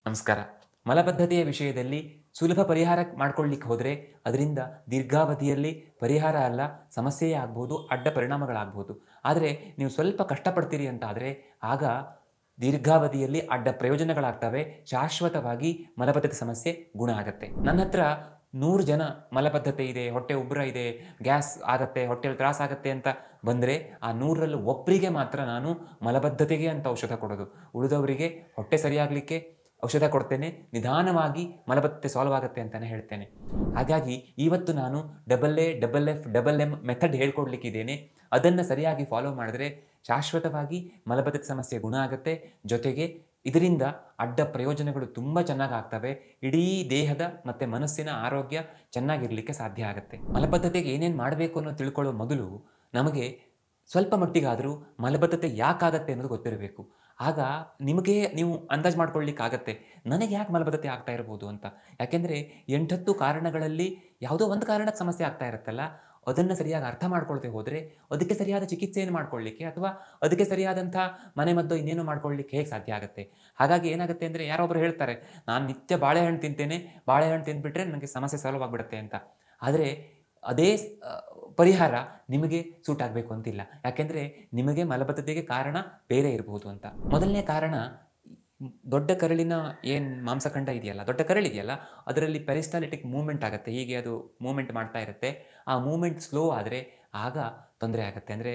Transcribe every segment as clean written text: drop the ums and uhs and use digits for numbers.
ನಮಸ್ಕಾರ. ಮಲಬದ್ಧತೆಯ ವಿಷಯದಲ್ಲಿ ಸುಲಭ ಪರಿಹಾರ ಮಾಡ್ಕೊಳ್ಳಿಕ್ಕೆ ಹೋದರೆ ಅದರಿಂದ ದೀರ್ಘಾವಧಿಯಲ್ಲಿ ಪರಿಹಾರ ಅಲ್ಲ, ಸಮಸ್ಯೆಯೇ ಆಗ್ಬೋದು, ಅಡ್ಡ ಪರಿಣಾಮಗಳಾಗ್ಬೋದು. ಆದರೆ ನೀವು ಸ್ವಲ್ಪ ಕಷ್ಟಪಡ್ತೀರಿ ಅಂತಾದರೆ ಆಗ ದೀರ್ಘಾವಧಿಯಲ್ಲಿ ಅಡ್ಡ ಪ್ರಯೋಜನಗಳಾಗ್ತವೆ. ಶಾಶ್ವತವಾಗಿ ಮಲಬದ್ಧತೆ ಸಮಸ್ಯೆ ಗುಣ ಆಗತ್ತೆ. ನನ್ನ ಹತ್ರ 100 ಜನ ಮಲಬದ್ಧತೆ ಇದೆ, ಹೊಟ್ಟೆ ಉಬ್ಬರ ಇದೆ, ಗ್ಯಾಸ್ ಆಗತ್ತೆ, ಹೊಟ್ಟೆಯಲ್ಲಿ ತ್ರಾಸಾಗತ್ತೆ ಅಂತ ಬಂದರೆ ಆ 100ರಲ್ಲಿ ಒಬ್ಬರಿಗೆ ಮಾತ್ರ ನಾನು ಮಲಬದ್ಧತೆಗೆ ಅಂತ ಔಷಧ ಕೊಡೋದು. ಉಳಿದವರಿಗೆ ಹೊಟ್ಟೆ ಸರಿಯಾಗಲಿಕ್ಕೆ ಔಷಧ ಕೊಡ್ತೇನೆ. ನಿಧಾನವಾಗಿ ಮಲಬದ್ಧತೆ ಸಾಲ್ವ್ ಆಗುತ್ತೆ ಅಂತಲೇ ಹೇಳ್ತೇನೆ. ಹಾಗಾಗಿ ಇವತ್ತು ನಾನು double A, double F, double M method ಹೇಳ್ಕೊಡ್ಲಿಕ್ಕಿದ್ದೇನೆ. ಅದನ್ನು ಸರಿಯಾಗಿ ಫಾಲೋ ಮಾಡಿದ್ರೆ ಶಾಶ್ವತವಾಗಿ ಮಲಬದ್ಧತೆ ಸಮಸ್ಯೆ ಗುಣ ಆಗುತ್ತೆ. ಜೊತೆಗೆ ಇದರಿಂದ ಅಡ್ಡ ಪ್ರಯೋಜನಗಳು ತುಂಬ ಚೆನ್ನಾಗಾಗ್ತವೆ. ಇಡೀ ದೇಹದ ಮತ್ತು ಮನಸ್ಸಿನ ಆರೋಗ್ಯ ಚೆನ್ನಾಗಿರಲಿಕ್ಕೆ ಸಾಧ್ಯ ಆಗುತ್ತೆ. ಮಲಬದ್ಧತೆಗೆ ಏನೇನು ಮಾಡಬೇಕು ಅನ್ನೋ ತಿಳ್ಕೊಳ್ಳೋ ಮೊದಲು ನಮಗೆ ಸ್ವಲ್ಪ ಮಟ್ಟಿಗಾದರೂ ಮಲಬದ್ಧತೆ ಯಾಕಾಗತ್ತೆ ಅನ್ನೋದು ಗೊತ್ತಿರಬೇಕು. ಆಗ ನಿಮಗೆ ನೀವು ಅಂದಾಜು ಮಾಡ್ಕೊಳ್ಳಿಕ್ಕಾಗತ್ತೆ, ನನಗೆ ಯಾಕೆ ಮಲಬದ್ಧತೆ ಆಗ್ತಾ ಇರ್ಬೋದು ಅಂತ. ಯಾಕೆಂದರೆ 8-10 ಕಾರಣಗಳಲ್ಲಿ ಯಾವುದೋ ಒಂದು ಕಾರಣಕ್ಕೆ ಸಮಸ್ಯೆ ಆಗ್ತಾ ಇರುತ್ತಲ್ಲ, ಅದನ್ನು ಸರಿಯಾಗಿ ಅರ್ಥ ಮಾಡ್ಕೊಳ್ದೆ ಹೋದರೆ ಅದಕ್ಕೆ ಸರಿಯಾದ ಚಿಕಿತ್ಸೆಯನ್ನು ಮಾಡ್ಕೊಳ್ಳಿಕ್ಕೆ ಅಥವಾ ಅದಕ್ಕೆ ಸರಿಯಾದಂಥ ಮನೆಮದ್ದು ಇನ್ನೇನು ಮಾಡ್ಕೊಳ್ಳಿಕ್ಕೆ ಹೇಗೆ ಸಾಧ್ಯ ಆಗುತ್ತೆ. ಹಾಗಾಗಿ ಏನಾಗುತ್ತೆ ಅಂದರೆ ಯಾರೊಬ್ಬರು ಹೇಳ್ತಾರೆ, ನಾನು ನಿತ್ಯ ಬಾಳೆಹಣ್ಣು ತಿಂತೇನೆ, ಬಾಳೆಹಣ್ಣು ತಿಂದುಬಿಟ್ರೆ ನನಗೆ ಸಮಸ್ಯೆ ಸಾಲ್ವ್ ಆಗಿಬಿಡುತ್ತೆ ಅಂತ. ಆದರೆ ಅದೇ ಪರಿಹಾರ ನಿಮಗೆ ಸೂಟ್ ಆಗಬೇಕು ಅಂತಿಲ್ಲ. ಯಾಕೆಂದರೆ ನಿಮಗೆ ಮಲಬದ್ಧತೆಗೆ ಕಾರಣ ಬೇರೆ ಇರಬಹುದು ಅಂತ. ಮೊದಲನೇ ಕಾರಣ, ದೊಡ್ಡ ಕರಳಿನ ಏನು ಮಾಂಸಖಂಡ ಇದೆಯಲ್ಲ, ದೊಡ್ಡ ಕರಳಿದೆಯಲ್ಲ, ಅದರಲ್ಲಿ ಪೆರಿಸ್ಟಾಲಿಟಿಕ್ ಮೂವ್‌ಮೆಂಟ್ ಆಗುತ್ತೆ. ಹೀಗೆ ಅದು ಮೂವ್‌ಮೆಂಟ್ ಮಾಡ್ತಾ ಇರುತ್ತೆ. ಆ ಮೂವ್‌ಮೆಂಟ್ ಸ್ಲೋ ಆದರೆ ಆಗ ತೊಂದರೆ ಆಗುತ್ತೆ. ಅಂದರೆ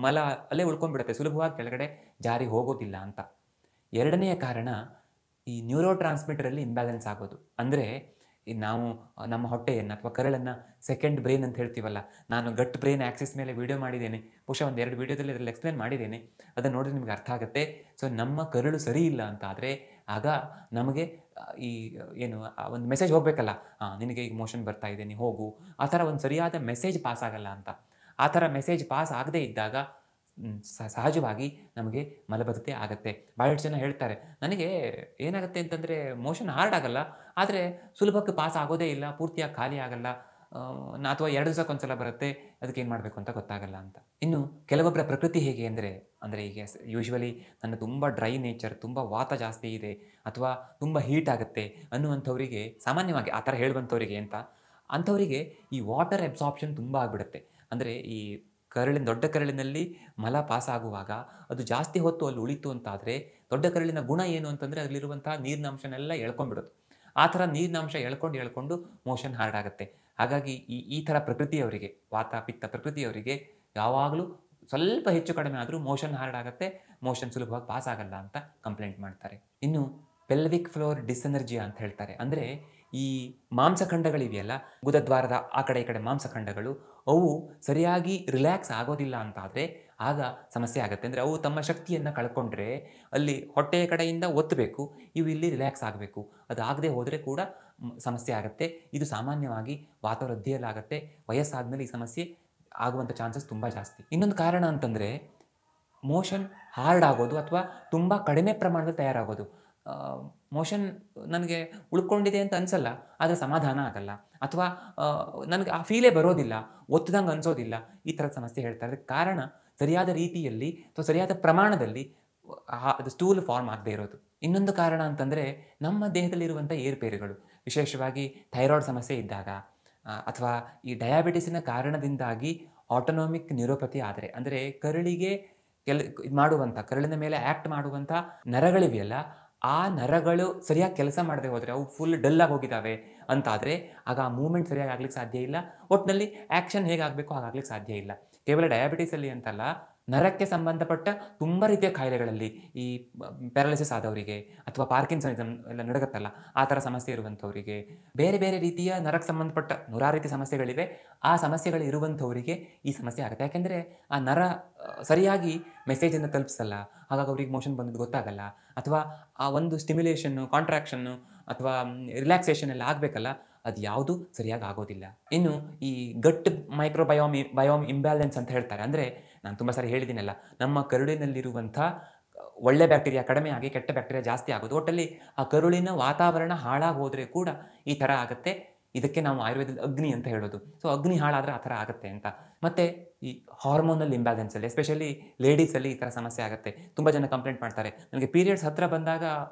ಮಲ ಅಲ್ಲೇ ಉಳ್ಕೊಂಡ್ಬಿಡುತ್ತೆ, ಸುಲಭವಾಗಿ ಕೆಳಗಡೆ ಜಾರಿ ಹೋಗೋದಿಲ್ಲ ಅಂತ. ಎರಡನೆಯ ಕಾರಣ, ಈ ನ್ಯೂರೋ ಟ್ರಾನ್ಸ್ಮಿಟರಲ್ಲಿ ಇಂಬ್ಯಾಲೆನ್ಸ್ ಆಗೋದು. ಅಂದರೆ ನಾವು ನಮ್ಮ ಹೊಟ್ಟೆಯನ್ನು ಅಥವಾ ಕರಳನ್ನು ಸೆಕೆಂಡ್ ಬ್ರೈನ್ ಅಂತ ಹೇಳ್ತೀವಲ್ಲ, ನಾನು ಗಟ್ ಬ್ರೈನ್ ಆಕ್ಸಿಸ್ ಮೇಲೆ ವಿಡಿಯೋ ಮಾಡಿದ್ದೇನೆ. ಬಹುಶಃ ಒಂದು 2 ವಿಡಿಯೋದಲ್ಲಿ ಅದರಲ್ಲಿ ಎಕ್ಸ್ಪ್ಲೇನ್ ಮಾಡಿದ್ದೇನೆ. ಅದನ್ನು ನೋಡಿದ್ರೆ ನಿಮಗೆ ಅರ್ಥ ಆಗುತ್ತೆ. ಸೊ ನಮ್ಮ ಕರಳು ಸರಿ ಇಲ್ಲ ಅಂತ ಆದರೆ ಆಗ ನಮಗೆ ಈ ಏನು ಒಂದು ಮೆಸೇಜ್ ಹೋಗಬೇಕಲ್ಲ, ನಿನಗೆ ಈಗ ಮೋಷನ್ ಬರ್ತಾ ಇದೆ, ನೀನು ಹೋಗು, ಆ ಥರ ಒಂದು ಸರಿಯಾದ ಮೆಸೇಜ್ ಪಾಸ್ ಆಗಲ್ಲ ಅಂತ. ಆ ಥರ ಮೆಸೇಜ್ ಪಾಸ್ ಆಗದೇ ಇದ್ದಾಗ ಸಹಜವಾಗಿ ನಮಗೆ ಮಲಬದ್ಧತೆ ಆಗುತ್ತೆ. ಭಾಳಷ್ಟು ಜನ ಹೇಳ್ತಾರೆ, ನನಗೆ ಏನಾಗುತ್ತೆ ಅಂತಂದರೆ ಮೋಷನ್ ಹಾರ್ಡ್ ಆಗಲ್ಲ, ಆದರೆ ಸುಲಭಕ್ಕೆ ಪಾಸ್ ಆಗೋದೇ ಇಲ್ಲ, ಪೂರ್ತಿಯಾಗಿ ಖಾಲಿ ಆಗಲ್ಲ, ಅಥವಾ 2 ದಿವಸಕ್ಕೊಂದ್ಸಲ ಬರುತ್ತೆ, ಅದಕ್ಕೇನು ಮಾಡಬೇಕು ಅಂತ ಗೊತ್ತಾಗಲ್ಲ ಅಂತ. ಇನ್ನು ಕೆಲವೊಬ್ಬರ ಪ್ರಕೃತಿ ಹೇಗೆ ಅಂದರೆ ಈಗ ಯೂಶ್ವಲಿ ನನ್ನ ತುಂಬ ಡ್ರೈ ನೇಚರ್, ತುಂಬ ವಾತ ಜಾಸ್ತಿ ಇದೆ ಅಥವಾ ತುಂಬ ಹೀಟ್ ಆಗುತ್ತೆ ಅನ್ನುವಂಥವರಿಗೆ, ಸಾಮಾನ್ಯವಾಗಿ ಆ ಥರ ಹೇಳುವಂಥವರಿಗೆ ಅಂತ, ಅಂಥವರಿಗೆ ಈ ವಾಟರ್ ಅಬ್ಸಾರ್ಪ್ಷನ್ ತುಂಬ ಆಗಿಬಿಡುತ್ತೆ. ಅಂದರೆ ಈ ದೊಡ್ಡ ಕರಳಿನಲ್ಲಿ ಮಲ ಪಾಸಾಗುವಾಗ ಅದು ಜಾಸ್ತಿ ಹೊತ್ತು ಅಲ್ಲಿ ಉಳಿತು ಅಂತಾದರೆ ದೊಡ್ಡ ಕರಳಿನ ಗುಣ ಏನು ಅಂತಂದರೆ ಅದರಲ್ಲಿರುವಂಥ ನೀರಿನ ಅಂಶನೆಲ್ಲ ಎಳ್ಕೊಂಡ್ಬಿಡೋದು. ಆ ಥರ ನೀರಿನ ಅಂಶ ಎಳ್ಕೊಂಡು ಮೋಷನ್ ಹಾರ್ಡ್ ಆಗುತ್ತೆ. ಹಾಗಾಗಿ ಈ ಥರ ಪ್ರಕೃತಿಯವರಿಗೆ, ವಾತ ಪಿತ್ತ ಪ್ರಕೃತಿಯವರಿಗೆ ಯಾವಾಗಲೂ ಸ್ವಲ್ಪ ಹೆಚ್ಚು ಕಡಿಮೆ ಆದರೂ ಮೋಷನ್ ಹಾರ್ಡ್ ಆಗುತ್ತೆ, ಮೋಷನ್ ಸುಲಭವಾಗಿ ಪಾಸ್ ಆಗಲ್ಲ ಅಂತ ಕಂಪ್ಲೇಂಟ್ ಮಾಡ್ತಾರೆ. ಇನ್ನು ಪೆಲ್ವಿಕ್ ಫ್ಲೋರ್ ಡಿಸೆನರ್ಜಿಯಾ ಅಂತ ಹೇಳ್ತಾರೆ. ಅಂದರೆ ಈ ಮಾಂಸಖಂಡಗಳಿವೆಯಲ್ಲ, ಗುದದ್ವಾರದ ಆ ಕಡೆ ಈ ಕಡೆ ಮಾಂಸಖಂಡಗಳು, ಅವು ಸರಿಯಾಗಿ ರಿಲ್ಯಾಕ್ಸ್ ಆಗೋದಿಲ್ಲ ಅಂತಾದರೆ ಆಗ ಸಮಸ್ಯೆ ಆಗುತ್ತೆ. ಅಂದರೆ ಅವು ತಮ್ಮ ಶಕ್ತಿಯನ್ನು ಕಳ್ಕೊಂಡ್ರೆ ಅಲ್ಲಿ ಹೊಟ್ಟೆಯ ಕಡೆಯಿಂದ ಒತ್ತಬೇಕು, ಇವು ಇಲ್ಲಿ ರಿಲ್ಯಾಕ್ಸ್ ಆಗಬೇಕು. ಅದಾಗದೆ ಹೋದರೆ ಕೂಡ ಸಮಸ್ಯೆ ಆಗುತ್ತೆ. ಇದು ಸಾಮಾನ್ಯವಾಗಿ ವಾತವೃದ್ಧಿಯಲ್ಲಾಗುತ್ತೆ. ವಯಸ್ಸಾದಮೇಲೆ ಈ ಸಮಸ್ಯೆ ಆಗುವಂಥ ಚಾನ್ಸಸ್ ತುಂಬ ಜಾಸ್ತಿ. ಇನ್ನೊಂದು ಕಾರಣ ಅಂತಂದರೆ ಮೋಷನ್ ಹಾರ್ಡ್ ಆಗೋದು ಅಥವಾ ತುಂಬ ಕಡಿಮೆ ಪ್ರಮಾಣದಲ್ಲಿ ತಯಾರಾಗೋದು. ಮೋಷನ್ ನನಗೆ ಉಳ್ಕೊಂಡಿದೆ ಅಂತ ಅನಿಸಲ್ಲ, ಆದರೆ ಸಮಾಧಾನ ಆಗಲ್ಲ, ಅಥವಾ ನನಗೆ ಆ ಫೀಲೇ ಬರೋದಿಲ್ಲ, ಒತ್ತದಂಗೆ ಅನಿಸೋದಿಲ್ಲ, ಈ ಥರದ ಸಮಸ್ಯೆ ಹೇಳ್ತಾರೆ. ಅದಕ್ಕೆ ಕಾರಣ ಸರಿಯಾದ ರೀತಿಯಲ್ಲಿ ಅಥವಾ ಸರಿಯಾದ ಪ್ರಮಾಣದಲ್ಲಿ ಅದು ಸ್ಟೂಲ್ ಫಾರ್ಮ್ ಆಗದೆ ಇರೋದು. ಇನ್ನೊಂದು ಕಾರಣ ಅಂತಂದರೆ ನಮ್ಮ ದೇಹದಲ್ಲಿರುವಂಥ ಏರುಪೇರುಗಳು, ವಿಶೇಷವಾಗಿ ಥೈರಾಯ್ಡ್ ಸಮಸ್ಯೆ ಇದ್ದಾಗ ಅಥವಾ ಈ ಡಯಾಬಿಟಿಸಿನ ಕಾರಣದಿಂದಾಗಿ ಆಟೋನಾಮಿಕ್ ನ್ಯೂರೋಪತಿ ಆದರೆ, ಅಂದರೆ ಕರಳಿಗೆ ಮಾಡುವಂಥ, ಕರಳಿನ ಮೇಲೆ ಆ್ಯಕ್ಟ್ ಮಾಡುವಂಥ ನರಗಳಿವೆಯಲ್ಲ, ಆ ನರಗಳು ಸರಿಯಾಗಿ ಕೆಲಸ ಮಾಡದೆ ಹೋದರೆ, ಅವು ಫುಲ್ ಡಲ್ಲಾಗಿ ಹೋಗಿದ್ದಾವೆ ಅಂತಾದರೆ ಆಗ ಆ ಮೂವ್‌ಮೆಂಟ್ ಸರಿಯಾಗಿ ಆಗ್ಲಿಕ್ಕೆ ಸಾಧ್ಯ ಇಲ್ಲ. ಒಟ್ಟಿನಲ್ಲಿ ಆ್ಯಕ್ಷನ್ ಹೇಗಾಗಬೇಕು ಹಾಗಾಗ್ಲಿಕ್ಕೆ ಸಾಧ್ಯ ಇಲ್ಲ. ಕೇವಲ ಡಯಾಬಿಟಿಸಲ್ಲಿ ಅಂತಲ್ಲ, ನರಕ್ಕೆ ಸಂಬಂಧಪಟ್ಟ ತುಂಬ ರೀತಿಯ ಕಾಯಿಲೆಗಳಲ್ಲಿ, ಈ ಪ್ಯಾರಲಿಸಿಸ್ ಆದವರಿಗೆ ಅಥವಾ ಪಾರ್ಕಿನ್ಸನಿಸಮ್ ಎಲ್ಲ ನಡಗತ್ತಲ್ಲ, ಆ ಥರ ಸಮಸ್ಯೆ ಇರುವಂಥವರಿಗೆ, ಬೇರೆ ಬೇರೆ ರೀತಿಯ ನರಕ್ಕೆ ಸಂಬಂಧಪಟ್ಟ ನೂರಾರು ರೀತಿಯ ಸಮಸ್ಯೆಗಳಿವೆ. ಆ ಸಮಸ್ಯೆಗಳು ಇರುವಂಥವರಿಗೆ ಈ ಸಮಸ್ಯೆ ಆಗುತ್ತೆ. ಯಾಕೆಂದರೆ ಆ ನರ ಸರಿಯಾಗಿ ಮೆಸೇಜನ್ನು ತಲುಪಿಸಲ್ಲ, ಹಾಗಾಗಿ ಅವ್ರಿಗೆ ಮೋಷನ್ ಬಂದಿದ್ದು ಗೊತ್ತಾಗಲ್ಲ, ಅಥವಾ ಆ ಒಂದು ಸ್ಟಿಮ್ಯುಲೇಷನ್ನು, ಕಾಂಟ್ರಾಕ್ಷನ್ನು ಅಥವಾ ರಿಲ್ಯಾಕ್ಸೇಷನ್ ಎಲ್ಲ ಆಗಬೇಕಲ್ಲ, ಅದು ಯಾವುದೂ ಸರಿಯಾಗಿ ಆಗೋದಿಲ್ಲ. ಇನ್ನು ಈ ಗಟ್ ಬಯೋಮ್ ಇಂಬ್ಯಾಲೆನ್ಸ್ ಅಂತ ಹೇಳ್ತಾರೆ. ಅಂದರೆ ನಾನು ತುಂಬ ಸಾರಿ ಹೇಳಿದ್ದೀನಲ್ಲ, ನಮ್ಮ ಕರುಳಿನಲ್ಲಿರುವಂಥ ಒಳ್ಳೆ ಬ್ಯಾಕ್ಟೀರಿಯಾ ಕಡಿಮೆ ಆಗಿ ಕೆಟ್ಟ ಬ್ಯಾಕ್ಟೀರಿಯಾ ಜಾಸ್ತಿ ಆಗೋದು. ಒಟ್ಟಲ್ಲಿ ಆ ಕರುಳಿನ ವಾತಾವರಣ ಹಾಳಾಗಿ ಹೋದರೆ ಕೂಡ ಈ ಥರ ಆಗುತ್ತೆ. ಇದಕ್ಕೆ ನಾವು ಆಯುರ್ವೇದದಲ್ಲಿ ಅಗ್ನಿ ಅಂತ ಹೇಳೋದು. ಸೊ ಅಗ್ನಿ ಹಾಳಾದರೆ ಆ ಥರ ಆಗುತ್ತೆ ಅಂತ. ಮತ್ತು ಈ ಹಾರ್ಮೋನಲ್ ಇಂಬ್ಯಾಲೆನ್ಸಲ್ಲಿ, ಎಸ್ಪೆಷಲಿ ಲೇಡೀಸಲ್ಲಿ ಈ ಥರ ಸಮಸ್ಯೆ ಆಗುತ್ತೆ. ತುಂಬ ಜನ ಕಂಪ್ಲೇಂಟ್ ಮಾಡ್ತಾರೆ, ನನಗೆ ಪೀರಿಯಡ್ಸ್ ಹತ್ತಿರ ಬಂದಾಗ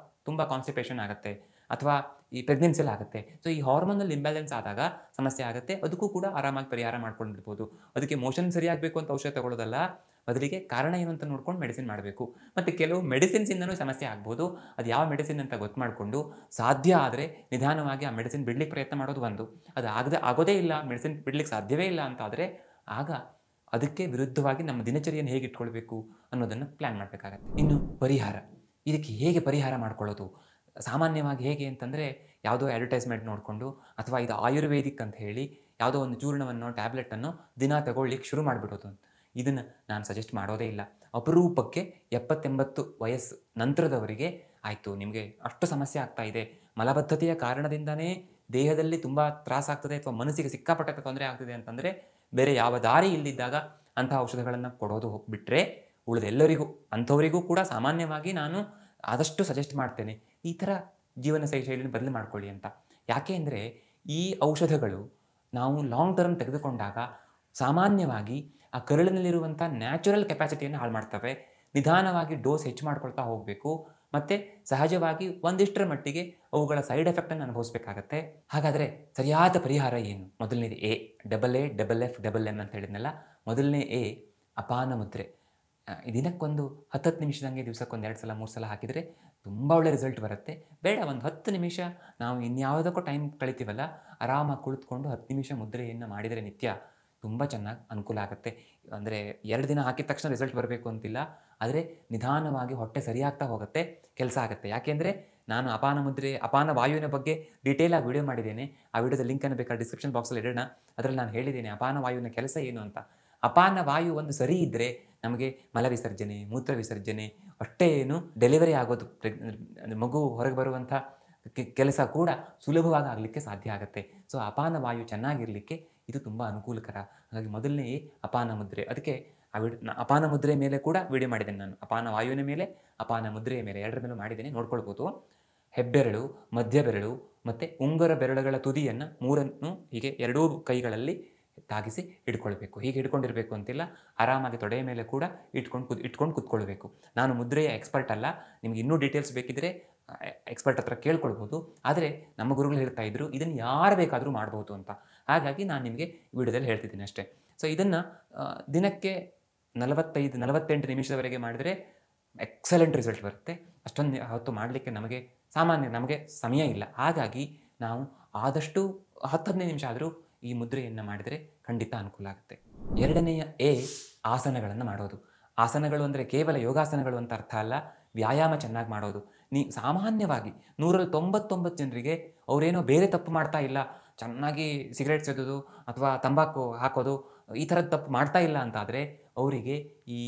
ತುಂಬ ಕಾನ್ಸ್ಟಿಪೇಷನ್ ಆಗುತ್ತೆ, ಅಥವಾ ಈ ಪ್ರೆಗ್ನೆನ್ಸಿಯಲ್ಲಿ ಆಗುತ್ತೆ. ಸೊ ಈ ಹಾರ್ಮೋನಲ್ ಇಂಬ್ಯಾಲೆನ್ಸ್ ಆದಾಗ ಸಮಸ್ಯೆ ಆಗುತ್ತೆ. ಅದಕ್ಕೂ ಕೂಡ ಆರಾಮಾಗಿ ಪರಿಹಾರ ಮಾಡ್ಕೊಂಡಿರ್ಬೋದು. ಅದಕ್ಕೆ ಮೋಷನ್ ಸರಿಯಾಗಬೇಕು ಅಂತ ಔಷಧ ತಗೊಳ್ಳೋದಲ್ಲ, ಬದಲಿಗೆ ಕಾರಣ ಏನು ಅಂತ ನೋಡ್ಕೊಂಡು ಮೆಡಿಸಿನ್ ಮಾಡಬೇಕು. ಮತ್ತು ಕೆಲವು ಮೆಡಿಸಿನ್ಸಿಂದನೂ ಸಮಸ್ಯೆ ಆಗ್ಬೋದು. ಅದು ಯಾವ ಮೆಡಿಸಿನ್ ಅಂತ ಗೊತ್ತು ಮಾಡಿಕೊಂಡು ಸಾಧ್ಯ ಆದರೆ ನಿಧಾನವಾಗಿ ಆ ಮೆಡಿಸಿನ್ ಬಿಡ್ಲಿಕ್ಕೆ ಪ್ರಯತ್ನ ಮಾಡೋದು ಒಂದು. ಅದು ಆಗೋದೇ ಇಲ್ಲ, ಮೆಡಿಸಿನ್ ಬಿಡ್ಲಿಕ್ಕೆ ಸಾಧ್ಯವೇ ಇಲ್ಲ ಅಂತಾದರೆ ಆಗ ಅದಕ್ಕೆ ವಿರುದ್ಧವಾಗಿ ನಮ್ಮ ದಿನಚರಿಯನ್ನು ಹೇಗೆ ಇಟ್ಕೊಳ್ಬೇಕು ಅನ್ನೋದನ್ನು ಪ್ಲ್ಯಾನ್ ಮಾಡಬೇಕಾಗತ್ತೆ. ಇನ್ನು ಪರಿಹಾರ, ಇದಕ್ಕೆ ಹೇಗೆ ಪರಿಹಾರ ಮಾಡ್ಕೊಳ್ಳೋದು? ಸಾಮಾನ್ಯವಾಗಿ ಹೇಗೆ ಅಂತಂದರೆ, ಯಾವುದೋ ಅಡ್ವರ್ಟೈಸ್ಮೆಂಟ್ ನೋಡಿಕೊಂಡು ಅಥವಾ ಇದು ಆಯುರ್ವೇದಿಕ್ ಅಂತ ಹೇಳಿ ಯಾವುದೋ ಒಂದು ಚೂರ್ಣವನ್ನು ಟ್ಯಾಬ್ಲೆಟನ್ನು ದಿನ ತಗೊಳ್ಳಿಕ್ಕೆ ಶುರು ಮಾಡಿಬಿಡೋದು. ಇದನ್ನು ನಾನು ಸಜೆಸ್ಟ್ ಮಾಡೋದೇ ಇಲ್ಲ. ಅಪರೂಪಕ್ಕೆ 70-80 ವಯಸ್ಸು ನಂತರದವರಿಗೆ ಆಯಿತು ನಿಮಗೆ ಅಷ್ಟು ಸಮಸ್ಯೆ ಆಗ್ತಾ ಇದೆ, ಮಲಬದ್ಧತೆಯ ಕಾರಣದಿಂದನೇ ದೇಹದಲ್ಲಿ ತುಂಬ ತ್ರಾಸಾಗ್ತದೆ ಅಥವಾ ಮನಸ್ಸಿಗೆ ಸಿಕ್ಕಾಪಟ್ಟೆ ತೊಂದರೆ ಆಗ್ತಿದೆ ಅಂತಂದರೆ ಬೇರೆ ಯಾವ ದಾರಿ ಇಲ್ಲದಿದ್ದಾಗ ಅಂತಹ ಔಷಧಗಳನ್ನು ಕೊಡೋದು ಬಿಟ್ಟರೆ ಉಳಿದೆಲ್ಲರಿಗೂ ಅಂಥವರಿಗೂ ಕೂಡ ಸಾಮಾನ್ಯವಾಗಿ ನಾನು ಆದಷ್ಟು ಸಜೆಸ್ಟ್ ಮಾಡ್ತೇನೆ, ಈ ಥರ ಜೀವನ ಶೈಲಿಯನ್ನು ಬದಲು ಮಾಡ್ಕೊಳ್ಳಿ ಅಂತ. ಯಾಕೆ ಅಂದರೆ ಈ ಔಷಧಗಳು ನಾವು ಲಾಂಗ್ ಟರ್ಮ್ ತೆಗೆದುಕೊಂಡಾಗ ಸಾಮಾನ್ಯವಾಗಿ ಆ ಕರುಳಿನಲ್ಲಿರುವಂಥ ನ್ಯಾಚುರಲ್ ಕೆಪಾಸಿಟಿಯನ್ನು ಹಾಳು ಮಾಡ್ತವೆ. ನಿಧಾನವಾಗಿ ಡೋಸ್ ಹೆಚ್ಚು ಮಾಡ್ಕೊಳ್ತಾ ಹೋಗಬೇಕು ಮತ್ತು ಸಹಜವಾಗಿ ಒಂದಿಷ್ಟರ ಮಟ್ಟಿಗೆ ಅವುಗಳ ಸೈಡ್ ಎಫೆಕ್ಟನ್ನು ಅನುಭವಿಸಬೇಕಾಗತ್ತೆ. ಹಾಗಾದರೆ ಸರಿಯಾದ ಪರಿಹಾರ ಏನು? ಮೊದಲನೇದು AAFFM ಅಂತ ಹೇಳಿದ್ನಲ್ಲ, ಮೊದಲನೇ A ಅಪಾನ ಮುದ್ರೆ. ದಿನಕ್ಕೊಂದು 10 ನಿಮಿಷದಂಗೆ ದಿವಸಕ್ಕೊಂದು 2 ಸಲ 3 ಸಲ ಹಾಕಿದರೆ ತುಂಬ ಒಳ್ಳೆ ರಿಸಲ್ಟ್ ಬರುತ್ತೆ. ಬೇಡ, ಒಂದು 10 ನಿಮಿಷ ನಾವು ಇನ್ಯಾವುದಕ್ಕೂ ಟೈಮ್ ಕಳಿತೀವಲ್ಲ, ಆರಾಮಾಗಿ ಕುಳಿತುಕೊಂಡು 10 ನಿಮಿಷ ಮುದ್ರೆಯನ್ನು ಮಾಡಿದರೆ ನಿತ್ಯ ತುಂಬ ಚೆನ್ನಾಗಿ ಅನುಕೂಲ ಆಗುತ್ತೆ. ಅಂದರೆ 2 ದಿನ ಹಾಕಿದ ತಕ್ಷಣ ರಿಸಲ್ಟ್ ಬರಬೇಕು ಅಂತಿಲ್ಲ, ಆದರೆ ನಿಧಾನವಾಗಿ ಹೊಟ್ಟೆ ಸರಿಯಾಗ್ತಾ ಹೋಗುತ್ತೆ, ಕೆಲಸ ಆಗುತ್ತೆ. ಯಾಕೆಂದರೆ ನಾನು ಅಪಾನ ವಾಯುವಿನ ಬಗ್ಗೆ ಡೀಟೇಲಾಗಿ ವಿಡಿಯೋ ಮಾಡಿದ್ದೇನೆ. ಆ ವಿಡಿಯೋದ ಲಿಂಕನ್ನು ಬೇಕಾದ್ರೆ ಡಿಸ್ಕ್ರಿಪ್ಷನ್ ಬಾಕ್ಸಲ್ಲಿ ಇಡೋಣ. ಅದರಲ್ಲಿ ನಾನು ಹೇಳಿದ್ದೇನೆ ಅಪಾನ ವಾಯುವಿನ ಕೆಲಸ ಏನು ಅಂತ. ಅಪಾನ ವಾಯು ಒಂದು ಸರಿ ಇದ್ದರೆ ನಮಗೆ ಮಲ ವಿಸರ್ಜನೆ, ಮೂತ್ರ ವಿಸರ್ಜನೆ, ಅಷ್ಟೇ ಏನು ಡೆಲಿವರಿ ಆಗೋದು, ಮಗು ಹೊರಗೆ ಬರುವಂಥ ಕೆಲಸ ಕೂಡ ಸುಲಭವಾಗಿ ಆಗಲಿಕ್ಕೆ ಸಾಧ್ಯ ಆಗುತ್ತೆ. ಸೊ ಅಪಾನ ವಾಯು ಚೆನ್ನಾಗಿರಲಿಕ್ಕೆ ಇದು ತುಂಬ ಅನುಕೂಲಕರ. ಹಾಗಾಗಿ ಮೊದಲನೇ ಅಪಾನ ಮುದ್ರೆ. ಅದಕ್ಕೆ ಅಪಾನ ಮುದ್ರೆ ಮೇಲೆ ಕೂಡ ವಿಡಿಯೋ ಮಾಡಿದ್ದೇನೆ ನಾನು. ಅಪಾನ ವಾಯುವಿನ ಮೇಲೆ, ಅಪಾನ ಮುದ್ರೆಯ ಮೇಲೆ, ಎರಡರ ಮೇಲೂ ಮಾಡಿದ್ದೇನೆ, ನೋಡ್ಕೊಳ್ಬೋದು. ಹೆಬ್ಬೆರಳು, ಮಧ್ಯ ಬೆರಳು ಮತ್ತು ಉಂಗುರ ಬೆರಳುಗಳ ತುದಿಯನ್ನು ಮೂರನ್ನು ಹೀಗೆ ಎರಡೂ ಕೈಗಳಲ್ಲಿ ತಾಗಿಸಿ ಇಟ್ಕೊಳ್ಬೇಕು. ಹೀಗೆ ಹಿಡ್ಕೊಂಡಿರಬೇಕು ಅಂತಿಲ್ಲ, ಆರಾಮಾಗಿ ತೊಡೆಯ ಮೇಲೆ ಕೂಡ ಇಟ್ಕೊಂಡು ಕೂತ್ಕೊಳ್ಬೇಕು. ನಾನು ಮುದ್ರೆಯ ಎಕ್ಸ್ಪರ್ಟ್ ಅಲ್ಲ, ನಿಮ್ಗೆ ಇನ್ನೂ ಡೀಟೇಲ್ಸ್ ಬೇಕಿದ್ದರೆ ಎಕ್ಸ್ಪರ್ಟ್ ಹತ್ರ ಕೇಳ್ಕೊಳ್ಬೋದು. ಆದರೆ ನಮ್ಮ ಗುರುಗಳು ಹೇಳ್ತಾ ಇದ್ರು ಇದನ್ನು ಯಾರು ಬೇಕಾದರೂ ಮಾಡ್ಬೋದು ಅಂತ. ಹಾಗಾಗಿ ನಾನು ನಿಮಗೆ ವಿಡಿಯೋದಲ್ಲಿ ಹೇಳ್ತಿದ್ದೀನಿ ಅಷ್ಟೇ. ಸೊ ಇದನ್ನು ದಿನಕ್ಕೆ 45-48 ನಿಮಿಷದವರೆಗೆ ಮಾಡಿದರೆ ಎಕ್ಸಲೆಂಟ್ ರಿಸಲ್ಟ್ ಬರುತ್ತೆ. ಅಷ್ಟೊಂದು ಹೊತ್ತು ಮಾಡಲಿಕ್ಕೆ ನಮಗೆ ಸಮಯ ಇಲ್ಲ. ಹಾಗಾಗಿ ನಾವು ಆದಷ್ಟು 10-15 ನಿಮಿಷ ಆದರೂ ಈ ಮುದ್ರೆಯನ್ನು ಮಾಡಿದರೆ ಖಂಡಿತ ಅನುಕೂಲ ಆಗುತ್ತೆ. ಎರಡನೆಯ A ಆಸನಗಳನ್ನು ಮಾಡೋದು. ಆಸನಗಳು ಅಂದರೆ ಕೇವಲ ಯೋಗಾಸನಗಳು ಅಂತ ಅರ್ಥ ಅಲ್ಲ, ವ್ಯಾಯಾಮ ಚೆನ್ನಾಗಿ ಮಾಡೋದು. ಸಾಮಾನ್ಯವಾಗಿ 199 ಜನರಿಗೆ ಅವರೇನೋ ಬೇರೆ ತಪ್ಪು ಮಾಡ್ತಾ ಇಲ್ಲ, ಚೆನ್ನಾಗಿ ಸಿಗರೇಟ್ ಸೇದೋದು ಅಥವಾ ತಂಬಾಕು ಹಾಕೋದು ಈ ಥರದ ತಪ್ಪು ಮಾಡ್ತಾ ಇಲ್ಲ ಅಂತಾದರೆ ಅವರಿಗೆ ಈ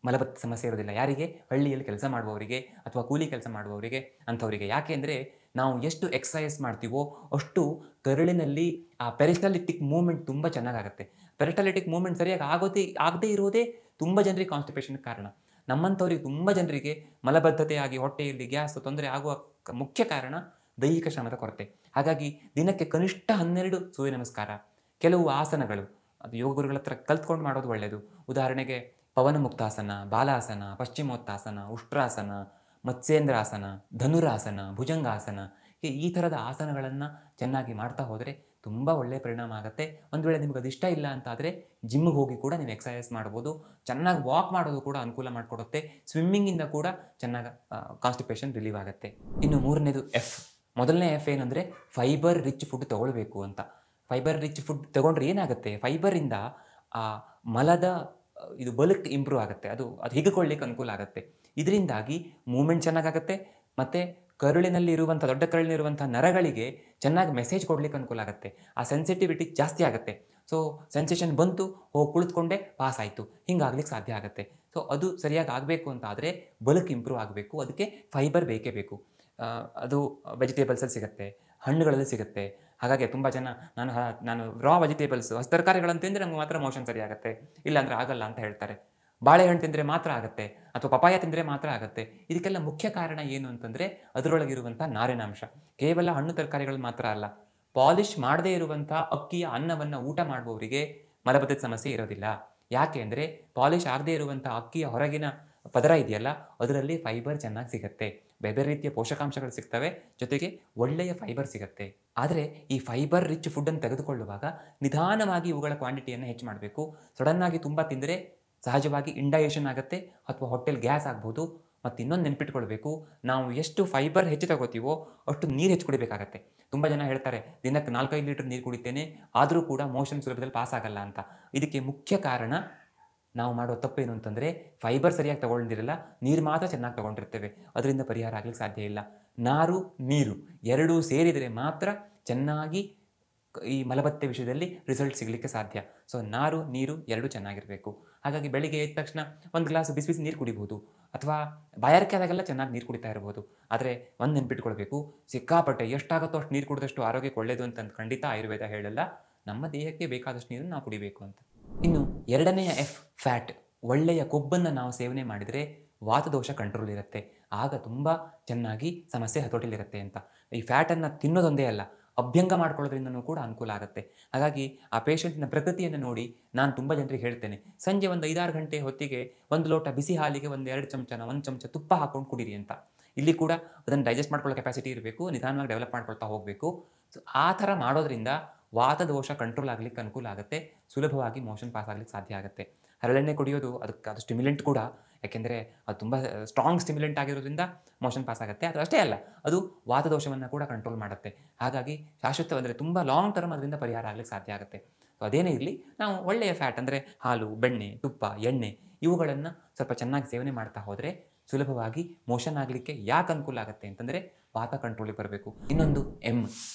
ಮಲಬದ್ಧತೆ ಸಮಸ್ಯೆ ಇರೋದಿಲ್ಲ. ಯಾರಿಗೆ? ಹಳ್ಳಿಯಲ್ಲಿ ಕೆಲಸ ಮಾಡುವವರಿಗೆ ಅಥವಾ ಕೂಲಿ ಕೆಲಸ ಮಾಡುವವರಿಗೆ, ಅಂಥವರಿಗೆ. ಯಾಕೆ ಅಂದರೆ ನಾವು ಎಷ್ಟು ಎಕ್ಸಸೈಸ್ ಮಾಡ್ತೀವೋ ಅಷ್ಟು ಕರುಳಿನಲ್ಲಿ ಆ ಪೆರಿಸ್ಟಾಲಿಟಿಕ್ ಮೂವ್ಮೆಂಟ್ ತುಂಬ ಚೆನ್ನಾಗಾಗುತ್ತೆ. ಪೆರಿಸ್ಟಾಲಿಟಿಕ್ ಮೂವ್ಮೆಂಟ್ ಸರಿಯಾಗಿ ಆಗದೇ ಇರೋದೇ ತುಂಬ ಜನರಿಗೆ ಕಾನ್ಸ್ಟಿಪೇಷನ್ಗೆ ಕಾರಣ. ನಮ್ಮಂಥವ್ರಿಗೆ ತುಂಬ ಜನರಿಗೆ ಮಲಬದ್ಧತೆಯಾಗಿ ಹೊಟ್ಟೆಯಲ್ಲಿ ಗ್ಯಾಸ್ ತೊಂದರೆ ಆಗುವ ಮುಖ್ಯ ಕಾರಣ ದೈಹಿಕ ಶ್ರಮದ ಕೊರತೆ. ಹಾಗಾಗಿ ದಿನಕ್ಕೆ ಕನಿಷ್ಠ 12 ಸೂರ್ಯ ನಮಸ್ಕಾರ, ಕೆಲವು ಆಸನಗಳು ಅದು ಯೋಗ ಗುರುಗಳ ಹತ್ರ ಕಲ್ತ್ಕೊಂಡು ಮಾಡೋದು ಒಳ್ಳೆಯದು. ಉದಾಹರಣೆಗೆ ಪವನ ಮುಕ್ತಾಸನ, ಬಾಲಾಸನ, ಪಶ್ಚಿಮೋತ್ತಾಸನ, ಉಷ್ಟ್ರಾಸನ, ಮತ್ಸ್ಯೇಂದ್ರಾಸನ, ಧನುರಾಸನ, ಭುಜಂಗಾಸನ, ಈ ಥರದ ಆಸನಗಳನ್ನು ಚೆನ್ನಾಗಿ ಮಾಡ್ತಾ ಹೋದರೆ ತುಂಬ ಒಳ್ಳೆಯ ಪರಿಣಾಮ ಆಗುತ್ತೆ. ಒಂದು ವೇಳೆ ನಿಮಗೆ ಅದು ಇಷ್ಟ ಇಲ್ಲ ಅಂತಾದರೆ ಜಿಮ್ಗೆ ಹೋಗಿ ಕೂಡ ನೀವು ಎಕ್ಸಸೈಸ್ ಮಾಡ್ಬೋದು. ಚೆನ್ನಾಗಿ ವಾಕ್ ಮಾಡೋದು ಕೂಡ ಅನುಕೂಲ ಮಾಡಿಕೊಡುತ್ತೆ. ಸ್ವಿಮ್ಮಿಂಗಿಂದ ಕೂಡ ಚೆನ್ನಾಗಿ ಕಾನ್ಸ್ಟಿಪೇಷನ್ ರಿಲೀವ್ ಆಗುತ್ತೆ. ಇನ್ನು ಮೂರನೇದು F. ಮೊದಲನೇ F ಏನಂದರೆ ಫೈಬರ್ ರಿಚ್ ಫುಡ್ ತೊಗೊಳ್ಬೇಕು ಅಂತ. ಫೈಬರ್ ರಿಚ್ ಫುಡ್ ತೊಗೊಂಡ್ರೆ ಏನಾಗುತ್ತೆ, ಫೈಬರಿಂದ ಆ ಮಲದ ಇದು ಬಲ್ಕ್ ಇಂಪ್ರೂವ್ ಆಗುತ್ತೆ, ಅದು ಹಿಗ್ಕೊಳ್ಳಿಕ್ಕೆ ಅನುಕೂಲ ಆಗುತ್ತೆ. ಇದರಿಂದಾಗಿ ಮೂಮೆಂಟ್ ಚೆನ್ನಾಗಾಗುತ್ತೆ ಮತ್ತು ಕರುಳಿನಲ್ಲಿರುವಂಥ ದೊಡ್ಡ ಕರುಳಿನಿರುವಂಥ ನರಗಳಿಗೆ ಚೆನ್ನಾಗಿ ಮೆಸೇಜ್ ಕೊಡಲಿಕ್ಕೆ ಅನುಕೂಲ ಆಗುತ್ತೆ. ಆ ಸೆನ್ಸಿಟಿವಿಟಿ ಜಾಸ್ತಿ ಆಗುತ್ತೆ. ಸೊ ಸೆನ್ಸೇಷನ್ ಬಂತು, ಹೋಗಿ ಕುಳಿತುಕೊಂಡೆ ಪಾಸ್ ಆಯಿತು, ಹಿಂಗಾಗ್ಲಿಕ್ಕೆ ಸಾಧ್ಯ ಆಗುತ್ತೆ. ಸೊ ಅದು ಸರಿಯಾಗಿ ಆಗಬೇಕು ಅಂತ ಆದರೆ ಬಲ್ಕ್ ಇಂಪ್ರೂವ್ ಆಗಬೇಕು, ಅದಕ್ಕೆ ಫೈಬರ್ ಬೇಕೇ ಬೇಕು. ಅದು ವೆಜಿಟೇಬಲ್ಸಲ್ಲಿ ಸಿಗುತ್ತೆ, ಹಣ್ಣುಗಳಲ್ಲಿ ಸಿಗುತ್ತೆ. ಹಾಗಾಗಿ ತುಂಬ ಜನ ನಾನು ರಾ ವೆಜಿಟೇಬಲ್ಸ್ ತರಕಾರಿಗಳನ್ನು ತಿಂದರೆ ನಮ್ಗೆ ಮಾತ್ರ ಮೋಷನ್ ಸರಿ ಆಗುತ್ತೆ, ಇಲ್ಲಾಂದರೆ ಆಗಲ್ಲ ಅಂತ ಹೇಳ್ತಾರೆ. ಬಾಳೆಹಣ್ಣು ತಿಂದರೆ ಮಾತ್ರ ಆಗುತ್ತೆ ಅಥವಾ ಪಪಾಯ ತಿಂದರೆ ಮಾತ್ರ ಆಗುತ್ತೆ. ಇದಕ್ಕೆಲ್ಲ ಮುಖ್ಯ ಕಾರಣ ಏನು ಅಂತಂದರೆ ಅದರೊಳಗಿರುವಂಥ ನಾರಿನಾಂಶ. ಕೇವಲ ಹಣ್ಣು ತರಕಾರಿಗಳು ಮಾತ್ರ ಅಲ್ಲ, ಪಾಲಿಷ್ ಮಾಡದೇ ಇರುವಂಥ ಅಕ್ಕಿಯ ಅನ್ನವನ್ನು ಊಟ ಮಾಡುವವರಿಗೆ ಮಲಬದ್ಧತೆ ಸಮಸ್ಯೆ ಇರೋದಿಲ್ಲ. ಯಾಕೆ ಅಂದರೆ ಪಾಲಿಷ್ ಆಗದೇ ಇರುವಂಥ ಅಕ್ಕಿಯ ಹೊರಗಿನ ಪದರ ಇದೆಯಲ್ಲ, ಅದರಲ್ಲಿ ಫೈಬರ್ ಚೆನ್ನಾಗಿ ಸಿಗುತ್ತೆ. ಬೇರೆ ಬೇರೆ ರೀತಿಯ ಪೋಷಕಾಂಶಗಳು ಸಿಗ್ತವೆ, ಜೊತೆಗೆ ಒಳ್ಳೆಯ ಫೈಬರ್ ಸಿಗುತ್ತೆ. ಆದರೆ ಈ ಫೈಬರ್ ರಿಚ್ ಫುಡ್ಡನ್ನು ತೆಗೆದುಕೊಳ್ಳುವಾಗ ನಿಧಾನವಾಗಿ ಇವುಗಳ ಕ್ವಾಂಟಿಟಿಯನ್ನು ಹೆಚ್ಚು ಮಾಡಬೇಕು. ಸಡನ್ನಾಗಿ ತುಂಬ ತಿಂದರೆ ಸಹಜವಾಗಿ ಇಂಡೈಜೆಷನ್ ಆಗುತ್ತೆ ಅಥವಾ ಹೊಟ್ಟೆಲಿ ಗ್ಯಾಸ್ ಆಗ್ಬೋದು. ಮತ್ತು ಇನ್ನೊಂದು ನೆನ್ಪಿಟ್ಕೊಳ್ಬೇಕು, ನಾವು ಎಷ್ಟು ಫೈಬರ್ ಹೆಚ್ಚು ತಗೋತೀವೋ ಅಷ್ಟು ನೀರು ಹೆಚ್ಚು ಕುಡಿಬೇಕಾಗತ್ತೆ. ತುಂಬ ಜನ ಹೇಳ್ತಾರೆ ದಿನಕ್ಕೆ 4-5 ಲೀಟರ್ ನೀರು ಕುಡಿತೇನೆ, ಆದರೂ ಕೂಡ ಮೋಷನ್ ಸುಲಭದಲ್ಲಿ ಪಾಸ್ ಆಗಲ್ಲ ಅಂತ. ಇದಕ್ಕೆ ಮುಖ್ಯ ಕಾರಣ ನಾವು ಮಾಡೋ ತಪ್ಪೇನು ಅಂತಂದರೆ ಫೈಬರ್ ಸರಿಯಾಗಿ ತೊಗೊಂಡಿರಲ್ಲ, ನೀರು ಮಾತ್ರ ಚೆನ್ನಾಗಿ ತೊಗೊಂಡಿರ್ತೇವೆ. ಅದರಿಂದ ಪರಿಹಾರ ಆಗಲಿಕ್ಕೆ ಸಾಧ್ಯ ಇಲ್ಲ. ನಾರು ನೀರು ಎರಡೂ ಸೇರಿದರೆ ಮಾತ್ರ ಚೆನ್ನಾಗಿ ಈ ಮಲಬದ್ಧತೆ ವಿಷಯದಲ್ಲಿ ರಿಸಲ್ಟ್ ಸಿಗಲಿಕ್ಕೆ ಸಾಧ್ಯ. ಸೊ ನಾರು ನೀರು ಎರಡೂ ಚೆನ್ನಾಗಿರಬೇಕು. ಹಾಗಾಗಿ ಬೆಳಿಗ್ಗೆ ಎದ್ದ ತಕ್ಷಣ ಒಂದು ಗ್ಲಾಸ್ ಬಿಸಿ ಬಿಸಿ ನೀರು ಕುಡಿಬೋದು, ಅಥವಾ ಬಾಯಾರಿಕೆ ಆದಾಗೆಲ್ಲ ಚೆನ್ನಾಗಿ ನೀರು ಕುಡಿತಾ ಇರ್ಬೋದು. ಆದರೆ ಒಂದು ನೆನ್ಪಿಟ್ಕೊಳ್ಬೇಕು, ಸಿಕ್ಕಾಪಟ್ಟೆ ಎಷ್ಟಾಗುತ್ತೋ ಅಷ್ಟು ನೀರು ಕುಡಿದಷ್ಟು ಆರೋಗ್ಯಕ್ಕೆ ಒಳ್ಳೆಯದು ಅಂತ ಖಂಡಿತ ಆಯುರ್ವೇದ ಹೇಳಲ್ಲ. ನಮ್ಮ ದೇಹಕ್ಕೆ ಬೇಕಾದಷ್ಟು ನೀರನ್ನು ನಾವು ಕುಡಿಬೇಕು ಅಂತ. ಇನ್ನು ಎರಡನೆಯ ಎಫ್, ಫ್ಯಾಟ್. ಒಳ್ಳೆಯ ಕೊಬ್ಬನ್ನು ನಾವು ಸೇವನೆ ಮಾಡಿದರೆ ವಾತದೋಷ ಕಂಟ್ರೋಲ್ ಇರುತ್ತೆ. ಆಗ ತುಂಬ ಚೆನ್ನಾಗಿ ಸಮಸ್ಯೆ ಹತೋಟಿಲಿರುತ್ತೆ ಅಂತ. ಈ ಫ್ಯಾಟನ್ನು ತಿನ್ನೋದೊಂದೇ ಅಲ್ಲ, ಅಭ್ಯಂಗ ಮಾಡ್ಕೊಳ್ಳೋದ್ರಿಂದನೂ ಕೂಡ ಅನುಕೂಲ ಆಗುತ್ತೆ. ಹಾಗಾಗಿ ಆ ಪೇಷಂಟಿನ ಪ್ರಕೃತಿಯನ್ನು ನೋಡಿ ನಾನು ತುಂಬ ಜನರಿಗೆ ಹೇಳ್ತೇನೆ, ಸಂಜೆ ಒಂದು 5-6 ಗಂಟೆ ಹೊತ್ತಿಗೆ ಒಂದು ಲೋಟ ಬಿಸಿ ಹಾಲಿಗೆ 1-2 ಚಮಚನ 1 ಚಮಚ ತುಪ್ಪ ಹಾಕೊಂಡು ಕುಡೀರಿ ಅಂತ. ಇಲ್ಲಿ ಕೂಡ ಅದನ್ನು ಡೈಜೆಸ್ಟ್ ಮಾಡ್ಕೊಳ್ಳೋ ಕೆಪಾಸಿಟಿ ಇರಬೇಕು, ನಿಧಾನವಾಗಿ ಡೆವಲಪ್ ಮಾಡ್ಕೊಳ್ತಾ ಹೋಗಬೇಕು. ಸೊ ಆ ಥರ ಮಾಡೋದ್ರಿಂದ ವಾತದೋಷ ಕಂಟ್ರೋಲ್ ಆಗಲಿಕ್ಕೆ ಅನುಕೂಲ ಆಗುತ್ತೆ, ಸುಲಭವಾಗಿ ಮೋಷನ್ ಪಾಸ್ ಆಗಲಿಕ್ಕೆ ಸಾಧ್ಯ ಆಗುತ್ತೆ. ಹರಳೆಣ್ಣೆ ಕುಡಿಯೋದು ಅದು ಸ್ಟಿಮ್ಯುಲೆಂಟ್ ಕೂಡ, ಯಾಕೆಂದರೆ ಅದು ತುಂಬ ಸ್ಟ್ರಾಂಗ್ ಸ್ಟಿಮ್ಯುಲೆಂಟ್ ಆಗಿರೋದ್ರಿಂದ ಮೋಷನ್ ಪಾಸ್ ಆಗುತ್ತೆ. ಅದು ಅಷ್ಟೇ ಅಲ್ಲ, ಅದು ವಾತದೋಷವನ್ನು ಕೂಡ ಕಂಟ್ರೋಲ್ ಮಾಡುತ್ತೆ. ಹಾಗಾಗಿ ಶಾಶ್ವತ ಅಂದರೆ ತುಂಬ ಲಾಂಗ್ ಟರ್ಮ್ ಅದರಿಂದ ಪರಿಹಾರ ಆಗಲಿಕ್ಕೆ ಸಾಧ್ಯ ಆಗುತ್ತೆ. ಸೊ ಅದೇನೇ ಇರಲಿ, ನಾವು ಒಳ್ಳೆಯ ಫ್ಯಾಟ್ ಅಂದರೆ ಹಾಲು, ಬೆಣ್ಣೆ, ತುಪ್ಪ, ಎಣ್ಣೆ ಇವುಗಳನ್ನು ಸ್ವಲ್ಪ ಚೆನ್ನಾಗಿ ಸೇವನೆ ಮಾಡ್ತಾ ಹೋದರೆ ಸುಲಭವಾಗಿ ಮೋಷನ್ ಆಗಲಿಕ್ಕೆ ಯಾಕೆ ಅನುಕೂಲ ಆಗುತ್ತೆ ಅಂತಂದರೆ ವಾತ ಕಂಟ್ರೋಲಿಗೆ ಬರಬೇಕು. ಇನ್ನೊಂದು ಎಮ್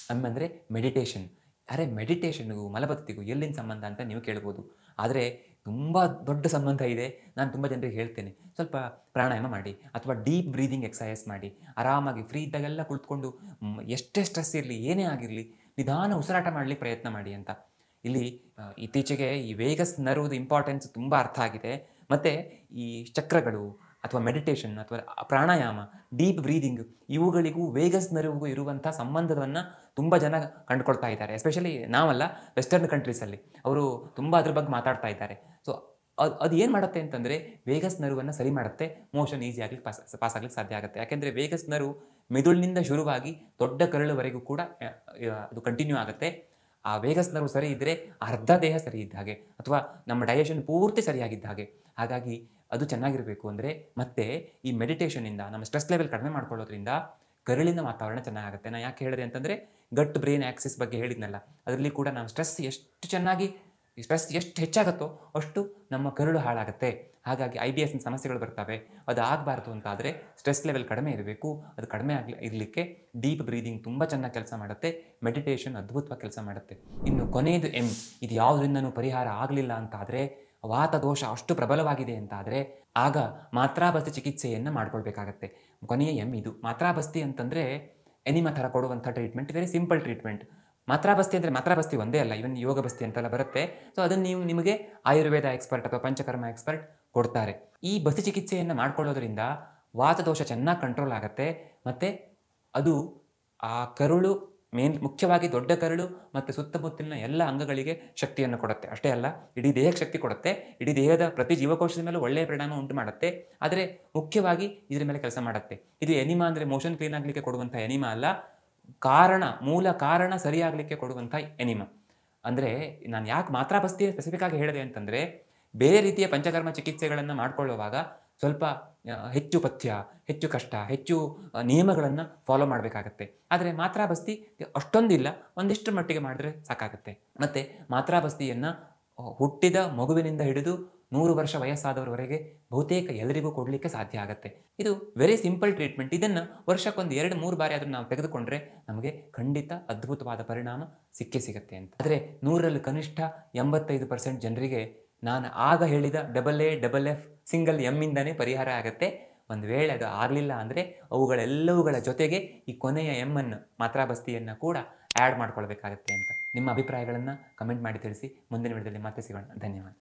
ಅಂದರೆ ಮೆಡಿಟೇಷನ್. ಮೆಡಿಟೇಷನ್ಗೂ ಮಲಬದ್ಧತೆಗೂ ಎಲ್ಲಿನ ಸಂಬಂಧ ಅಂತ ನೀವು ಕೇಳ್ಬೋದು. ಆದರೆ ತುಂಬ ದೊಡ್ಡ ಸಂಬಂಧ ಇದೆ. ನಾನು ತುಂಬ ಜನರಿಗೆ ಹೇಳ್ತೇನೆ, ಸ್ವಲ್ಪ ಪ್ರಾಣಾಯಾಮ ಮಾಡಿ ಅಥವಾ ಡೀಪ್ ಬ್ರೀದಿಂಗ್ ಎಕ್ಸಸೈಸ್ ಮಾಡಿ. ಆರಾಮಾಗಿ ಫ್ರೀ ಇದ್ದಾಗೆಲ್ಲ ಕುಳಿತುಕೊಂಡು ಎಷ್ಟೇ ಸ್ಟ್ರೆಸ್ ಇರಲಿ, ಏನೇ ಆಗಿರಲಿ, ನಿಧಾನ ಉಸಿರಾಟ ಮಾಡಲಿಕ್ಕೆ ಪ್ರಯತ್ನ ಮಾಡಿ ಅಂತ. ಇಲ್ಲಿ ಇತ್ತೀಚೆಗೆ ಈ ವೇಗಸ್ ನರ್ವ್ದು ಇಂಪಾರ್ಟೆನ್ಸ್ ತುಂಬ ಅರ್ಥ ಆಗಿದೆ. ಮತ್ತು ಈ ಚಕ್ರಗಳು ಅಥವಾ ಮೆಡಿಟೇಷನ್ ಅಥವಾ ಪ್ರಾಣಾಯಾಮ, ಡೀಪ್ ಬ್ರೀದಿಂಗ್ ಇವುಗಳಿಗೂ ವೇಗಸ್ ನರ್ವ್ಗೂ ಇರುವಂಥ ಸಂಬಂಧವನ್ನು ತುಂಬ ಜನ ಕಂಡುಕೊಳ್ತಾ ಇದ್ದಾರೆ. ಎಸ್ಪೆಷಲಿ ನಾವಲ್ಲ, ವೆಸ್ಟರ್ನ್ ಕಂಟ್ರೀಸಲ್ಲಿ ಅವರು ತುಂಬ ಅದ್ರ ಬಗ್ಗೆ ಮಾತಾಡ್ತಾ ಇದ್ದಾರೆ. ಸೊ ಅದು ಏನು ಮಾಡುತ್ತೆ ಅಂತಂದರೆ ವೇಗಸ್ ನರ್ವನ್ನು ಸರಿ ಮಾಡುತ್ತೆ, ಮೋಷನ್ ಈಸಿ ಆಗ್ಲಿಕ್ಕೆ ಪಾಸ್ ಆಗ್ಲಿಕ್ಕೆ ಸಾಧ್ಯ ಆಗುತ್ತೆ. ಯಾಕೆಂದರೆ ವೇಗಸ್ ನರ್ವ್ ಮೆದುಳಿನಿಂದ ಶುರುವಾಗಿ ದೊಡ್ಡ ಕರಳುವರೆಗೂ ಕೂಡ ಅದು ಕಂಟಿನ್ಯೂ ಆಗುತ್ತೆ. ಆ ವೇಗಸ್ ನರ್ವ್ ಸರಿ ಇದ್ದರೆ ಅರ್ಧ ದೇಹ ಸರಿ ಇದ್ದ ಹಾಗೆ, ಅಥವಾ ನಮ್ಮ ಡೈಜೆಷನ್ ಪೂರ್ತಿ ಸರಿಯಾಗಿದ್ದ ಹಾಗೆ. ಹಾಗಾಗಿ ಅದು ಚೆನ್ನಾಗಿರಬೇಕು ಅಂದರೆ, ಮತ್ತು ಈ ಮೆಡಿಟೇಷನಿಂದ ನಮ್ಮ ಸ್ಟ್ರೆಸ್ ಲೆವೆಲ್ ಕಡಿಮೆ ಮಾಡ್ಕೊಳ್ಳೋದ್ರಿಂದ ಕರುಳಿನ ವಾತಾವರಣ ಚೆನ್ನಾಗುತ್ತೆ. ನಾನು ಯಾಕೆ ಹೇಳಿದೆ ಅಂತಂದರೆ ಗಟ್ ಬ್ರೈನ್ ಆ್ಯಕ್ಸಿಸ್ ಬಗ್ಗೆ ಹೇಳಿದ್ನಲ್ಲ, ಅದರಲ್ಲಿ ಕೂಡ ನಾವು ಸ್ಟ್ರೆಸ್ ಎಷ್ಟು ಹೆಚ್ಚಾಗುತ್ತೋ ಅಷ್ಟು ನಮ್ಮ ಕರುಳು ಹಾಳಾಗುತ್ತೆ. ಹಾಗಾಗಿ IBS ಸಮಸ್ಯೆಗಳು ಬರ್ತವೆ. ಅದು ಆಗಬಾರ್ದು ಅಂತಾದರೆ ಸ್ಟ್ರೆಸ್ ಲೆವೆಲ್ ಕಡಿಮೆ ಇರಬೇಕು. ಅದು ಕಡಿಮೆ ಇರಲಿಕ್ಕೆ ಡೀಪ್ ಬ್ರೀದಿಂಗ್ ತುಂಬ ಚೆನ್ನಾಗಿ ಕೆಲಸ ಮಾಡುತ್ತೆ, ಮೆಡಿಟೇಷನ್ ಅದ್ಭುತವಾಗಿ ಕೆಲಸ ಮಾಡುತ್ತೆ. ಇನ್ನು ಕೊನೆಯದು ಎಮ್, ಇದು ಯಾವುದರಿಂದನೂ ಪರಿಹಾರ ಆಗಲಿಲ್ಲ ಅಂತಾದರೆ, ವಾತದೋಷ ಅಷ್ಟು ಪ್ರಬಲವಾಗಿದೆ ಅಂತಾದರೆ ಆಗ ಮಾತ್ರಾಬಸ್ತಿ ಚಿಕಿತ್ಸೆಯನ್ನು ಮಾಡ್ಕೊಳ್ಬೇಕಾಗತ್ತೆ. ಕೊನೆಯ ಎಮ್ ಇದು. ಮಾತ್ರಾಬಸ್ತಿ ಅಂತಂದರೆ ಎನಿಮಾ ಥರ ಕೊಡುವಂಥ ಟ್ರೀಟ್ಮೆಂಟ್, ವೆರಿ ಸಿಂಪಲ್ ಟ್ರೀಟ್ಮೆಂಟ್. ಮಾತ್ರಾಬಸ್ತಿ ಅಂದರೆ ಮಾತ್ರಾಬಸ್ತಿ ಒಂದೇ ಅಲ್ಲ, ಇವನ್ ಯೋಗ ಬಸ್ತಿ ಅಂತೆಲ್ಲ ಬರುತ್ತೆ. ಸೊ ಅದನ್ನು ನಿಮಗೆ ಆಯುರ್ವೇದ ಎಕ್ಸ್ಪರ್ಟ್ ಅಥವಾ ಪಂಚಕರ್ಮ ಎಕ್ಸ್ಪರ್ಟ್ ಕೊಡ್ತಾರೆ. ಈ ಬಸ್ತಿ ಚಿಕಿತ್ಸೆಯನ್ನು ಮಾಡ್ಕೊಳ್ಳೋದ್ರಿಂದ ವಾತದೋಷ ಚೆನ್ನಾಗಿ ಕಂಟ್ರೋಲ್ ಆಗುತ್ತೆ. ಮತ್ತು ಅದು ಆ ಕರುಳು ಮುಖ್ಯವಾಗಿ ದೊಡ್ಡ ಕರುಳು ಮತ್ತು ಸುತ್ತಮುತ್ತಲಿನ ಎಲ್ಲ ಅಂಗಗಳಿಗೆ ಶಕ್ತಿಯನ್ನು ಕೊಡುತ್ತೆ. ಅಷ್ಟೇ ಅಲ್ಲ, ಇಡೀ ದೇಹಕ್ಕೆ ಶಕ್ತಿ ಕೊಡುತ್ತೆ. ಇಡೀ ದೇಹದ ಪ್ರತಿ ಜೀವಕೋಶದ ಮೇಲೂ ಒಳ್ಳೆಯ ಪರಿಣಾಮ ಉಂಟು ಮಾಡುತ್ತೆ. ಆದರೆ ಮುಖ್ಯವಾಗಿ ಇದರ ಮೇಲೆ ಕೆಲಸ ಮಾಡುತ್ತೆ. ಇದು ಎನಿಮಾ ಅಂದರೆ ಮೋಷನ್ ಕ್ಲೀನ್ ಆಗಲಿಕ್ಕೆ ಕೊಡುವಂಥ ಎನಿಮಾ ಅಲ್ಲ, ಮೂಲ ಕಾರಣ ಸರಿಯಾಗಲಿಕ್ಕೆ ಕೊಡುವಂಥ ಎನಿಮಾ. ಅಂದರೆ ನಾನು ಯಾಕೆ ಮಾತ್ರಾಬಸ್ತಿ ಸ್ಪೆಸಿಫಿಕ್ ಆಗಿ ಹೇಳಿದೆ ಅಂತಂದರೆ, ಬೇರೆ ರೀತಿಯ ಪಂಚಕರ್ಮ ಚಿಕಿತ್ಸೆಗಳನ್ನು ಮಾಡಿಕೊಳ್ಳುವಾಗ ಸ್ವಲ್ಪ ಹೆಚ್ಚು ಪಥ್ಯ, ಹೆಚ್ಚು ಕಷ್ಟ, ಹೆಚ್ಚು ನಿಯಮಗಳನ್ನು ಫಾಲೋ ಮಾಡಬೇಕಾಗತ್ತೆ. ಆದರೆ ಮಾತ್ರಾಬಸ್ತಿ ಅಷ್ಟೊಂದಿಲ್ಲ, ಒಂದಿಷ್ಟು ಮಟ್ಟಿಗೆ ಮಾಡಿದ್ರೆ ಸಾಕಾಗುತ್ತೆ. ಮತ್ತು ಮಾತ್ರಾಬಸ್ತಿಯನ್ನು ಹುಟ್ಟಿದ ಮಗುವಿನಿಂದ ಹಿಡಿದು 100 ವರ್ಷ ವಯಸ್ಸಾದವರವರೆಗೆ ಬಹುತೇಕ ಎಲ್ಲರಿಗೂ ಕೊಡಲಿಕ್ಕೆ ಸಾಧ್ಯ ಆಗುತ್ತೆ. ಇದು ವೆರಿ ಸಿಂಪಲ್ ಟ್ರೀಟ್ಮೆಂಟ್. ಇದನ್ನು ವರ್ಷಕ್ಕೊಂದು 2-3 ಬಾರಿ ಆದರೂ ನಾವು ತೆಗೆದುಕೊಂಡ್ರೆ ನಮಗೆ ಖಂಡಿತ ಅದ್ಭುತವಾದ ಪರಿಣಾಮ ಸಿಗುತ್ತೆ ಅಂತ. ಆದರೆ 100ರಲ್ಲಿ ಕನಿಷ್ಠ 85% ಜನರಿಗೆ ನಾನು ಆಗ ಹೇಳಿದ AA, AA, FF, ಎಮ್ಮಿಂದನೇ ಪರಿಹಾರ ಆಗುತ್ತೆ. ಒಂದು ವೇಳೆ ಅದು ಆಗಲಿಲ್ಲ ಅಂದರೆ ಅವುಗಳೆಲ್ಲವುಗಳ ಜೊತೆಗೆ ಈ ಕೊನೆಯ ಎಮ್ಮನ್ನು, ಮಾತ್ರಾಬಸ್ತಿಯನ್ನು ಕೂಡ ಆ್ಯಡ್ ಮಾಡ್ಕೊಳ್ಬೇಕಾಗತ್ತೆ ಅಂತ. ನಿಮ್ಮ ಅಭಿಪ್ರಾಯಗಳನ್ನು ಕಮೆಂಟ್ ಮಾಡಿ ತಿಳಿಸಿ. ಮುಂದಿನ ವಿಡಿಯೋದಲ್ಲಿ ಮತ್ತೆ ಸಿಗೋಣ. ಧನ್ಯವಾದ.